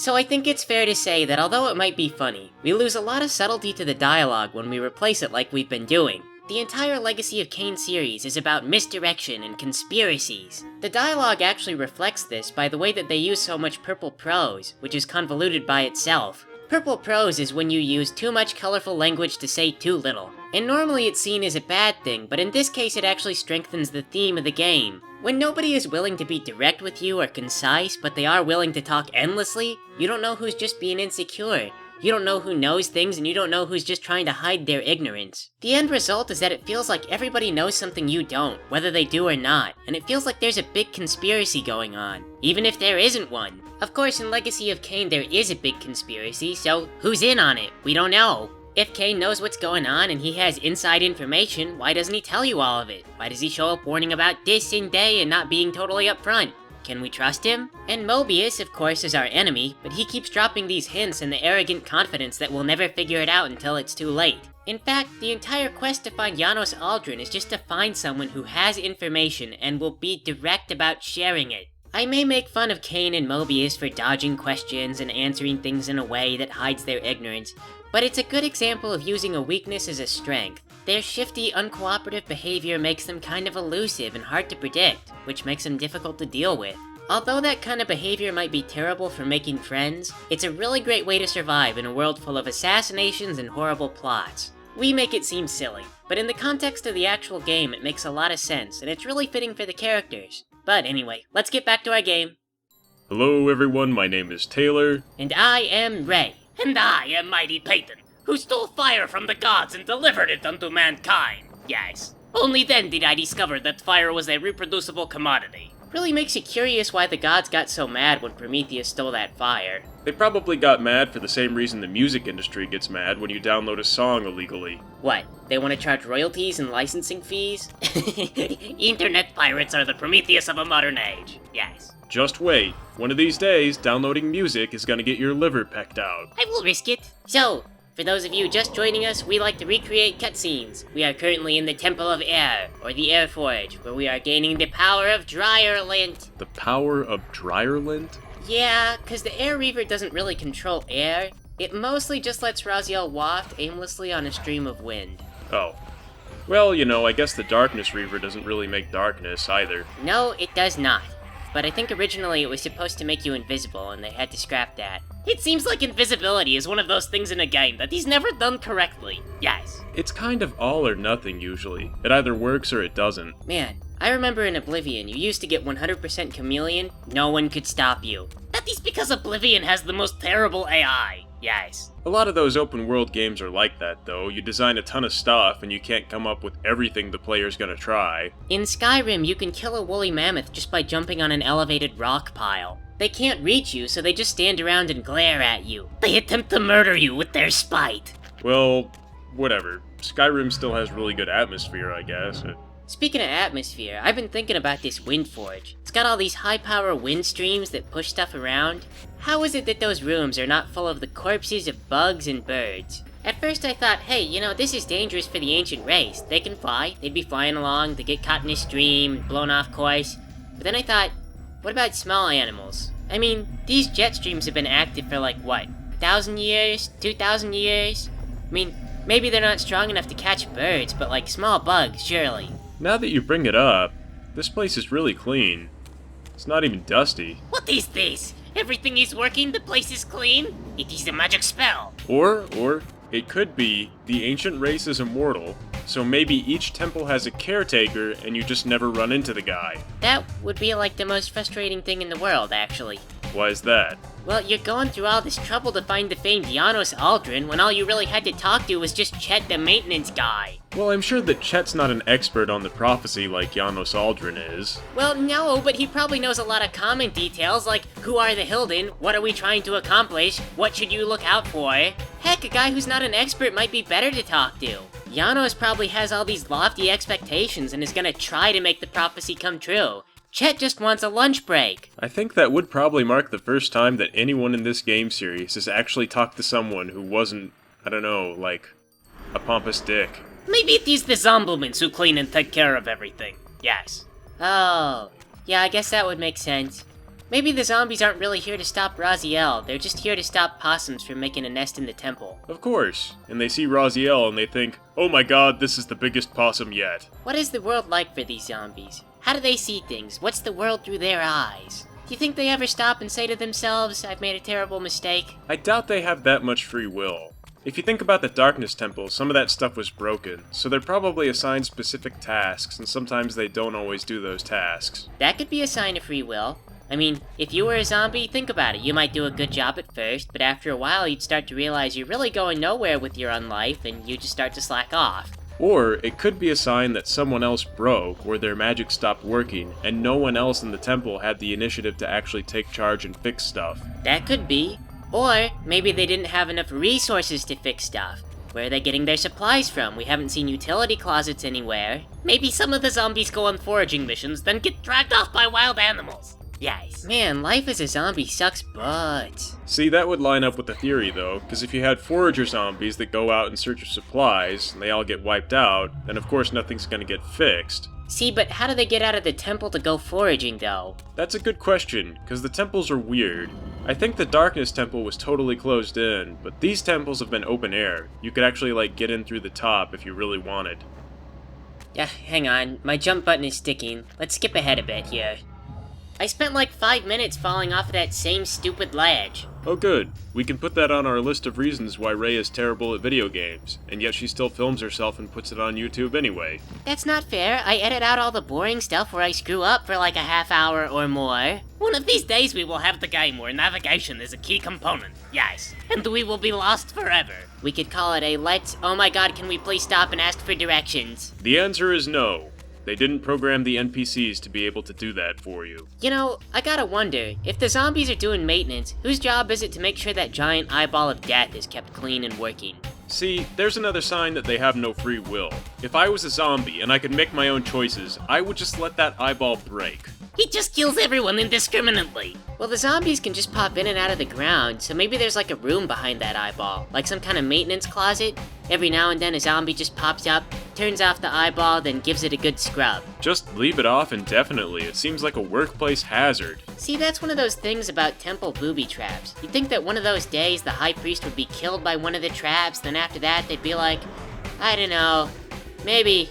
So I think it's fair to say that although it might be funny, we lose a lot of subtlety to the dialogue when we replace it like we've been doing. The entire Legacy of Kain series is about misdirection and conspiracies. The dialogue actually reflects this by the way that they use so much purple prose, which is convoluted by itself. Purple prose is when you use too much colorful language to say too little. And normally it's seen as a bad thing, but in this case it actually strengthens the theme of the game. When nobody is willing to be direct with you or concise, but they are willing to talk endlessly, you don't know who's just being insecure. You don't know who knows things, and you don't know who's just trying to hide their ignorance. The end result is that it feels like everybody knows something you don't, whether they do or not, and it feels like there's a big conspiracy going on, even if there isn't one. Of course, in Legacy of Kain there is a big conspiracy, so who's in on it? We don't know. If Kain knows what's going on and he has inside information, why doesn't he tell you all of it? Why does he show up warning about this and day and not being totally upfront? Can we trust him? And Mobius, of course, is our enemy, but he keeps dropping these hints in the arrogant confidence that we'll never figure it out until it's too late. In fact, the entire quest to find Janos Aldrin is just to find someone who has information and will be direct about sharing it. I may make fun of Kain and Mobius for dodging questions and answering things in a way that hides their ignorance, but it's a good example of using a weakness as a strength. Their shifty, uncooperative behavior makes them kind of elusive and hard to predict, which makes them difficult to deal with. Although that kind of behavior might be terrible for making friends, it's a really great way to survive in a world full of assassinations and horrible plots. We make it seem silly, but in the context of the actual game it makes a lot of sense, and it's really fitting for the characters. But anyway, let's get back to our game. Hello everyone, my name is Taylor. And I am Ray. And I am mighty Peyton, who stole fire from the gods and delivered it unto mankind. Yes. Only then did I discover that fire was a reproducible commodity. Really makes you curious why the gods got so mad when Prometheus stole that fire. They probably got mad for the same reason the music industry gets mad when you download a song illegally. What? They want to charge royalties and licensing fees? Internet pirates are the Prometheus of a modern age. Yes. Just wait. One of these days, downloading music is gonna get your liver pecked out. I will risk it. So, for those of you just joining us, we like to recreate cutscenes. We are currently in the Temple of Air, or the Air Forge, where we are gaining the power of dryer lint. The power of dryer lint? Yeah, cause the Air Reaver doesn't really control air. It mostly just lets Raziel waft aimlessly on a stream of wind. Oh. Well, you know, I guess the Darkness Reaver doesn't really make darkness either. No, it does not. But I think originally it was supposed to make you invisible, and they had to scrap that. It seems like invisibility is one of those things in a game that he's never done correctly. Yes. It's kind of all or nothing usually. It either works or it doesn't. Man, I remember in Oblivion, you used to get 100% chameleon, no one could stop you. That is because Oblivion has the most terrible AI. Yes. A lot of those open world games are like that though. You design a ton of stuff and you can't come up with everything the player's gonna try. In Skyrim, you can kill a woolly mammoth just by jumping on an elevated rock pile. They can't reach you, so they just stand around and glare at you. They attempt to murder you with their spite. Well, whatever. Skyrim still has really good atmosphere, I guess. Speaking of atmosphere, I've been thinking about this wind forge. It's got all these high-power wind streams that push stuff around. How is it that those rooms are not full of the corpses of bugs and birds? At first I thought, hey, you know, this is dangerous for the ancient race. They can fly, they'd be flying along, they get caught in a stream, blown off course. But then I thought, what about small animals? I mean, these jet streams have been active for like, what, 1,000 years? 2,000 years? I mean, maybe they're not strong enough to catch birds, but like small bugs, surely. Now that you bring it up, this place is really clean. It's not even dusty. What is this? Everything is working, the place is clean? It is a magic spell. Or it could be the ancient race is immortal, so maybe each temple has a caretaker and you just never run into the guy. That would be like the most frustrating thing in the world, actually. Why is that? Well, you're going through all this trouble to find the famed Janos Aldrin when all you really had to talk to was just Chet the maintenance guy. Well, I'm sure that Chet's not an expert on the prophecy like Janos Aldrin is. Well, no, but he probably knows a lot of common details like who are the Hilden, what are we trying to accomplish, what should you look out for. Heck, a guy who's not an expert might be better to talk to. Janos probably has all these lofty expectations and is gonna try to make the prophecy come true. Chet just wants a lunch break. I think that would probably mark the first time that anyone in this game series has actually talked to someone who wasn't, I don't know, like, a pompous dick. Maybe it is the Zomblemans who clean and take care of everything. Yes. Oh, yeah, I guess that would make sense. Maybe the zombies aren't really here to stop Raziel, they're just here to stop possums from making a nest in the temple. Of course. And they see Raziel and they think, oh my god, this is the biggest possum yet. What is the world like for these zombies? How do they see things? What's the world through their eyes? Do you think they ever stop and say to themselves, I've made a terrible mistake? I doubt they have that much free will. If you think about the Darkness Temple, some of that stuff was broken, so they're probably assigned specific tasks, and sometimes they don't always do those tasks. That could be a sign of free will. I mean, if you were a zombie, think about it. You might do a good job at first, but after a while you'd start to realize you're really going nowhere with your own life, and you just start to slack off. Or it could be a sign that someone else broke, or their magic stopped working, and no one else in the temple had the initiative to actually take charge and fix stuff. That could be. Or maybe they didn't have enough resources to fix stuff. Where are they getting their supplies from? We haven't seen utility closets anywhere. Maybe some of the zombies go on foraging missions, then get dragged off by wild animals. Yes. Man, life as a zombie sucks butts. See, that would line up with the theory, though, because if you had forager zombies that go out in search of supplies, and they all get wiped out, then of course nothing's gonna get fixed. See, but how do they get out of the temple to go foraging, though? That's a good question, because the temples are weird. I think the Darkness Temple was totally closed in, but these temples have been open air. You could actually, get in through the top if you really wanted. Yeah, hang on. My jump button is sticking. Let's skip ahead a bit here. I spent like 5 minutes falling off of that same stupid ledge. Oh good, we can put that on our list of reasons why Ray is terrible at video games, and yet she still films herself and puts it on YouTube anyway. That's not fair. I edit out all the boring stuff where I screw up for like a half hour or more. One of these days we will have the game where navigation is a key component. Yes. And we will be lost forever. We could call it a oh my god, can we please stop and ask for directions? The answer is no. They didn't program the NPCs to be able to do that for you. You know, I gotta wonder, if the zombies are doing maintenance, whose job is it to make sure that giant eyeball of death is kept clean and working? See, there's another sign that they have no free will. If I was a zombie and I could make my own choices, I would just let that eyeball break. He just kills everyone indiscriminately. Well, the zombies can just pop in and out of the ground, so maybe there's like a room behind that eyeball, like some kind of maintenance closet. Every now and then a zombie just pops up, turns off the eyeball, then gives it a good scrub. Just leave it off indefinitely. It seems like a workplace hazard. See, that's one of those things about temple booby traps. You'd think that one of those days the high priest would be killed by one of the traps, then after that they'd be like, I don't know, maybe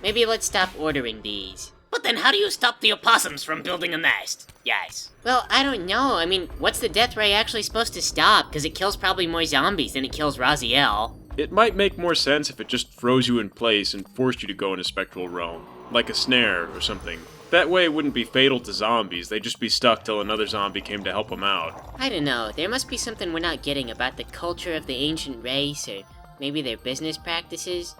let's stop ordering these. But then how do you stop the opossums from building a nest? Yes. Well, I don't know. I mean, what's the death ray actually supposed to stop? Because it kills probably more zombies than it kills Raziel. It might make more sense if it just froze you in place and forced you to go in a spectral realm. Like a snare or something. That way it wouldn't be fatal to zombies, they'd just be stuck till another zombie came to help them out. I don't know. There must be something we're not getting about the culture of the ancient race, or maybe their business practices.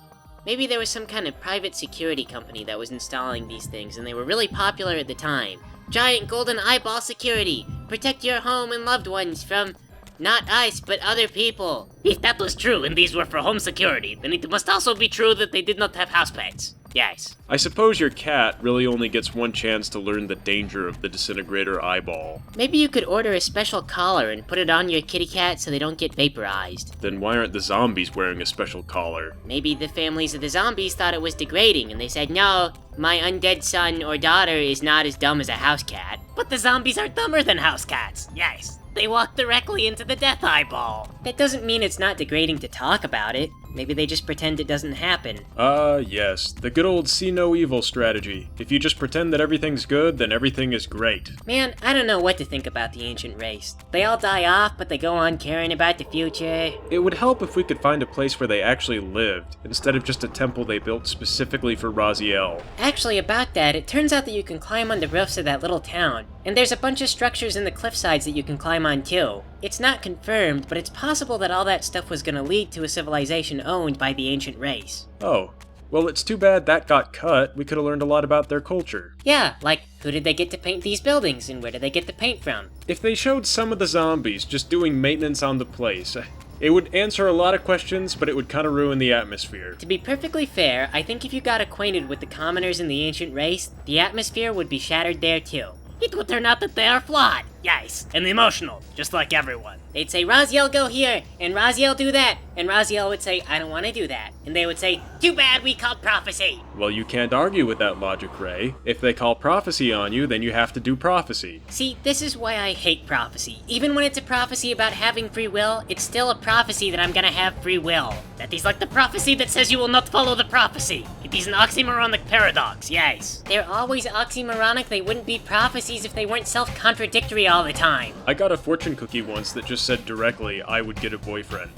Maybe there was some kind of private security company that was installing these things, and they were really popular at the time. Giant golden eyeball security! Protect your home and loved ones from not us, but other people. If that was true and these were for home security, then it must also be true that they did not have house pets. Yes. I suppose your cat really only gets one chance to learn the danger of the disintegrator eyeball. Maybe you could order a special collar and put it on your kitty cat so they don't get vaporized. Then why aren't the zombies wearing a special collar? Maybe the families of the zombies thought it was degrading and they said, no, my undead son or daughter is not as dumb as a house cat. But the zombies are dumber than house cats. Yes. They walk directly into the death eyeball. That doesn't mean it's not degrading to talk about it. Maybe they just pretend it doesn't happen. Yes. The good old see no evil strategy. If you just pretend that everything's good, then everything is great. Man, I don't know what to think about the ancient race. They all die off, but they go on caring about the future. It would help if we could find a place where they actually lived, instead of just a temple they built specifically for Raziel. Actually, about that, it turns out that you can climb on the roofs of that little town. And there's a bunch of structures in the cliffsides that you can climb on too. It's not confirmed, but it's possible that all that stuff was gonna lead to a civilization owned by the ancient race. Oh. Well, it's too bad that got cut. We could have learned a lot about their culture. Yeah, like, who did they get to paint these buildings, and where did they get the paint from? If they showed some of the zombies just doing maintenance on the place, it would answer a lot of questions, but it would kind of ruin the atmosphere. To be perfectly fair, I think if you got acquainted with the commoners in the ancient race, the atmosphere would be shattered there too. it would turn out that they are flawed. Yes, and emotional, just like everyone. They'd say, Raziel, go here, and Raziel, do that. And Raziel would say, I don't want to do that. And they would say, Too bad we called prophecy. Well, you can't argue with that logic, Ray. If they call prophecy on you, then you have to do prophecy. see, this is why I hate prophecy. Even when it's a prophecy about having free will, it's still a prophecy that I'm gonna have free will. That is like the prophecy that says you will not follow the prophecy. It is an oxymoronic paradox, yes. They're always oxymoronic. They wouldn't be prophecies if they weren't self-contradictory all the time. I got a fortune cookie once that just said directly, I would get a boyfriend.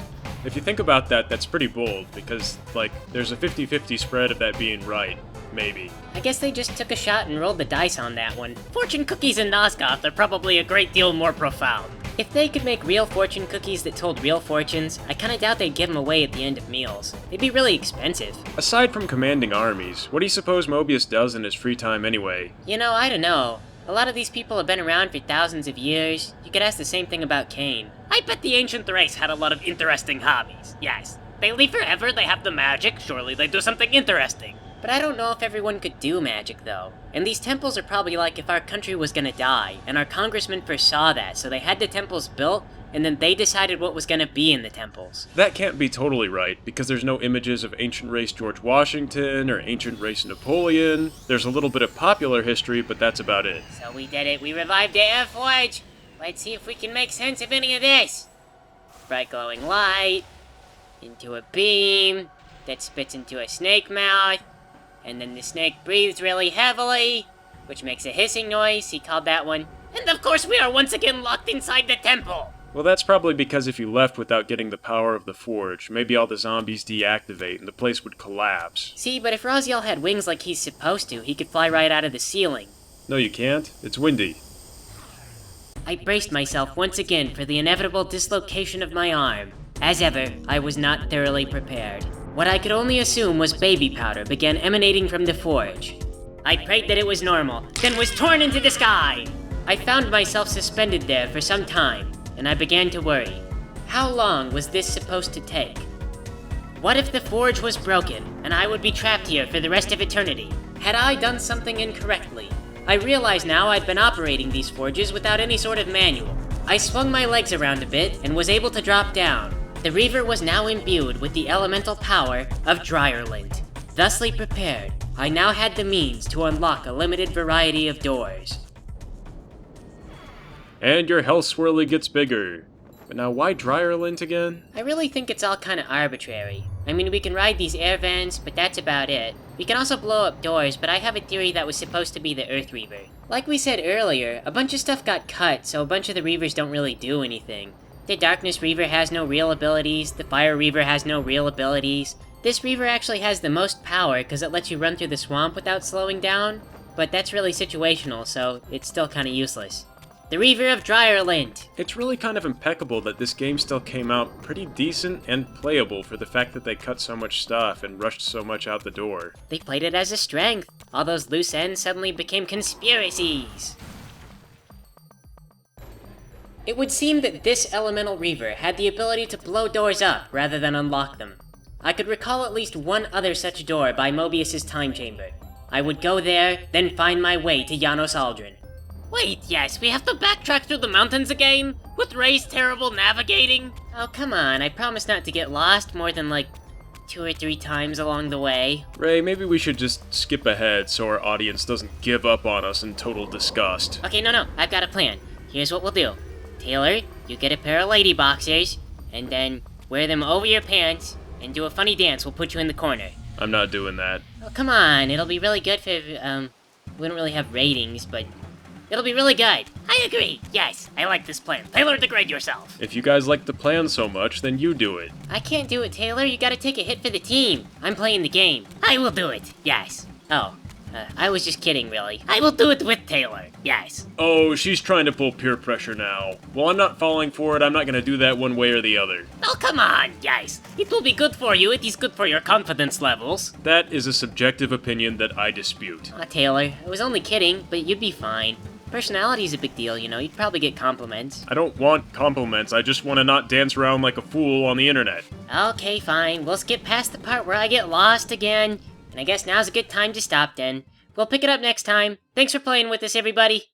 If you think about that, that's pretty bold, because, like, there's a 50-50 spread of that being right. Maybe. I guess they just took a shot and rolled the dice on that one. Fortune cookies in Nosgoth are probably a great deal more profound. If they could make real fortune cookies that told real fortunes, I kinda doubt they'd give them away at the end of meals. They'd be really expensive. Aside from commanding armies, what do you suppose Mobius does in his free time anyway? You know, I don't know. A lot of these people have been around for thousands of years. You could ask the same thing about Cain. I bet the ancient race had a lot of interesting hobbies, yes. They live forever, they have the magic, surely they do something interesting. But I don't know if everyone could do magic, though. And these temples are probably like if our country was gonna die, and our congressmen foresaw that, so they had the temples built, and then they decided what was gonna be in the temples. That can't be totally right, because there's no images of ancient race George Washington or ancient race Napoleon. There's a little bit of popular history, but that's about it. So we did it. We revived the F-Forge. Let's see if we can make sense of any of this. Bright glowing light, into a beam, that spits into a snake mouth, and then the snake breathes really heavily, which makes a hissing noise. He called that one. And of course we are once again locked inside the temple. Well, that's probably because if you left without getting the power of the forge, maybe all the zombies deactivate and the place would collapse. See, but if Raziel had wings like he's supposed to, he could fly right out of the ceiling. No, you can't. It's windy. I braced myself once again for the inevitable dislocation of my arm. As ever, I was not thoroughly prepared. What I could only assume was baby powder began emanating from the forge. I prayed that it was normal, then was torn into the sky! I found myself suspended there for some time, and I began to worry. How long was this supposed to take? What if the forge was broken, and I would be trapped here for the rest of eternity? Had I done something incorrectly? I realize now I'd been operating these forges without any sort of manual. I swung my legs around a bit and was able to drop down. The Reaver was now imbued with the elemental power of Dryerland. Thusly prepared, I now had the means to unlock a limited variety of doors. And your health swirly gets bigger. But now why Dryerland again? I really think it's all kinda arbitrary. I mean, we can ride these air vents, but that's about it. We can also blow up doors, but I have a theory that was supposed to be the Earth Reaver. Like we said earlier, a bunch of stuff got cut, so a bunch of the Reavers don't really do anything. The Darkness Reaver has no real abilities, the Fire Reaver has no real abilities. This Reaver actually has the most power because it lets you run through the swamp without slowing down, but that's really situational, so it's still kinda useless. The Reaver of Dryerland! It's really kind of impeccable that this game still came out pretty decent and playable for the fact that they cut so much stuff and rushed so much out the door. They played it as a strength. All those loose ends suddenly became conspiracies. It would seem that this elemental Reaver had the ability to blow doors up rather than unlock them. I could recall at least one other such door by Mobius's time chamber. I would go there, then find my way to Janos Aldrin. Wait, yes, we have to backtrack through the mountains again? With Ray's terrible navigating? Oh, come on, I promise not to get lost more than like 2 or 3 times along the way. Ray, maybe we should just skip ahead so our audience doesn't give up on us in total disgust. Okay, no, I've got a plan. Here's what we'll do. Taylor, you get a pair of lady boxers, and then wear them over your pants, and do a funny dance. We'll put you in the corner. I'm not doing that. Oh, come on, it'll be really good for, we don't really have ratings, but it'll be really good. I agree, yes, I like this plan. Taylor, degrade yourself. If you guys like the plan so much, then you do it. I can't do it, Taylor. You gotta take a hit for the team. I'm playing the game. I will do it, yes. Oh, I was just kidding, really. I will do it with Taylor, yes. Oh, she's trying to pull peer pressure now. Well, I'm not falling for it. I'm not gonna do that one way or the other. Oh, come on, yes. It will be good for you. It is good for your confidence levels. That is a subjective opinion that I dispute. Aw, Taylor, I was only kidding, but you'd be fine. Personality's a big deal, you know. You'd probably get compliments. I don't want compliments. I just want to not dance around like a fool on the internet. Okay, fine. We'll skip past the part where I get lost again. And I guess now's a good time to stop then. We'll pick it up next time. Thanks for playing with us, everybody.